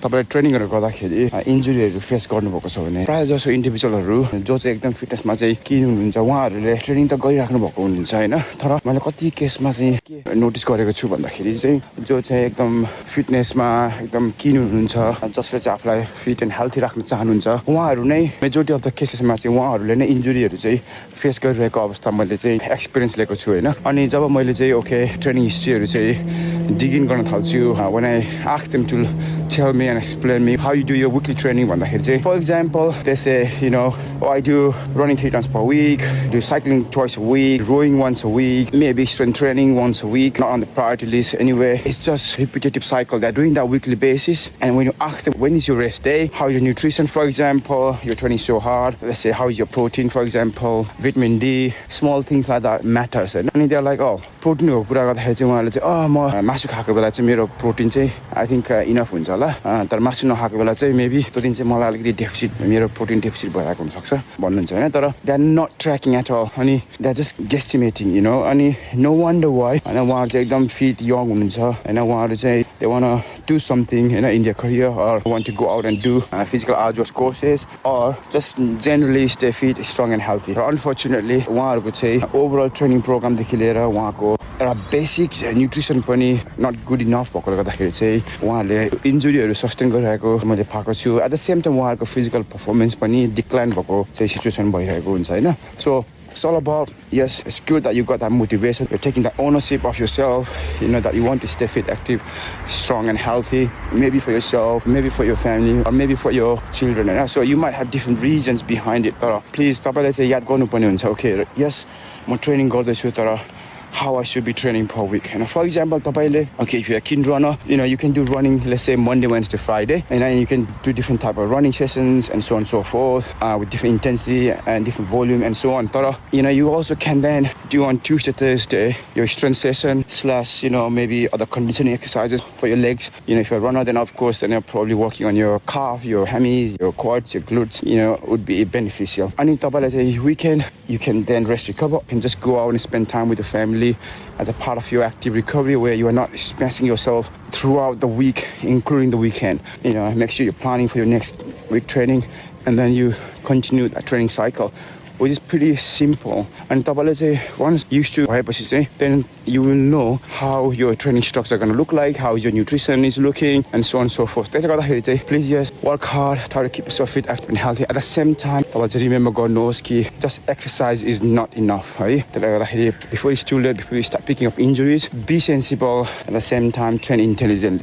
तपाईले ट्रेनिङहरु गर्दाखेरि इन्जुरीहरु फेस गर्नुभएको छ भने प्राय जसो इन्डिभिजुअलहरु जो चाहिँ एकदम फिटनेसमा चाहिँ किन हुनुहुन्छ उहाँहरुले ट्रेनिङ त गरिराख्नु भएको हुन्छ हैन तर मैले कति केसमा चाहिँ के नोटिस गरेको छु भन्दाखेरि चाहिँ जो चाहिँ एकदम फिटनेसमा एकदम किन हुनुहुन्छ जसले चाहिँ आफुलाई फिट एन्ड हेल्थी राख्न चाहनुहुन्छ उहाँहरु नै मेजोरिटी अफ द केसेसमा चाहिँ उहाँहरुले नै इन्जुरीहरु चाहिँ फेस गरिरहेको अवस्था मैले चाहिँ एक्सपिरियन्स लिएको छु हैन अनि जब मैले चाहिँ ओके ट्रेनिङ हिस्ट्रीहरु चाहिँ डिगिन गर्न थाल्छु when I ask them to tell me and explain me how you do your weekly training भन्दाखेरि चाहिँ for example they say oh, I do running 3 times per week, do cycling twice a week, rowing once a week, maybe strength training once a week, not on the priority list anyway. It's just repetitive cycle. They're doing that weekly basis. And when you ask them, when is your rest day? How is your nutrition, for example? You're training so hard. Let's say, how is your protein, for example? Vitamin D, small things like that matters. And they're like, oh, protein ko कुरा गर्दाखेरि चाहिँ उहाँले चाहिँ म मासु खाएको बेला चाहिँ मेरो प्रोटिन चाहिँ I think enough हुन्छ होला तर मासु नखाएको बेला चाहिँ मेबी त्यो दिन चाहिँ मलाई अलिकति डेफिसिट मेरो प्रोटिन डेफिसिट भइरहेको हुन सक्छ भन्नुहुन्छ हैन तर they are not tracking at all अनि they are just guesstimating अनि no wonder why हैन उहाँहरु चाहिँ एकदम फिट यङ हुनुहुन्छ हैन उहाँहरु चाहिँ they want to do something in their career or want to go out and do physical arduous courses or just generally stay fit, strong and healthy. But unfortunately उहाँहरुको चाहिँ overall training program देखि लिएर उहाँको एउटा basic nutrition पनि not good enough भएकोले गर्दाखेरि चाहिँ उहाँले इन्जुरीहरु सस्टेन गरिरहेको मैले पाएको छु at the same time उहाँहरुको फिजिकल परफर्मेन्स पनि डिक्लाइन भएको चाहिँ सिचुएसन भइरहेको हुन्छ हैन so it's all about, yes, it's good that you got that motivation. You're taking the ownership of yourself, that you want to stay fit, active, strong and healthy, maybe for yourself, maybe for your family, or maybe for your children. And so you might have different reasons behind it. But please, तपाईले चाहिँ याद गर्नुपर्ने हुन्छ, okay, yes, म training गर्दैछु तर how I should be training per week. And for example, okay, if you're a keen runner, you can do running, let's say Monday, Wednesday, Friday, and then you can do different type of running sessions and so on and so forth, with different intensity and different volume and so on. But, you also can then do on Tuesday, Thursday, your strength session / maybe other conditioning exercises for your legs. If you're a runner, then of course, then you're probably working on your calf, your hammies, your quads, your glutes, would be beneficial. And in weekend, you can then rest, recover, and just go out and spend time with the family as a part of your active recovery where you are not stressing yourself throughout the week, including the weekend. Make sure you're planning for your next week training and then you continue that training cycle, which is pretty simple. And once used to it, then you will know how your training structure are going to look like, how your nutrition is looking, and so on and so forth. Please just work hard, try to keep yourself fit, active, and healthy. At the same time, remember, God knows that just exercise is not enough. Before it's too late, before you start picking up injuries, be sensible. At the same time, train intelligently.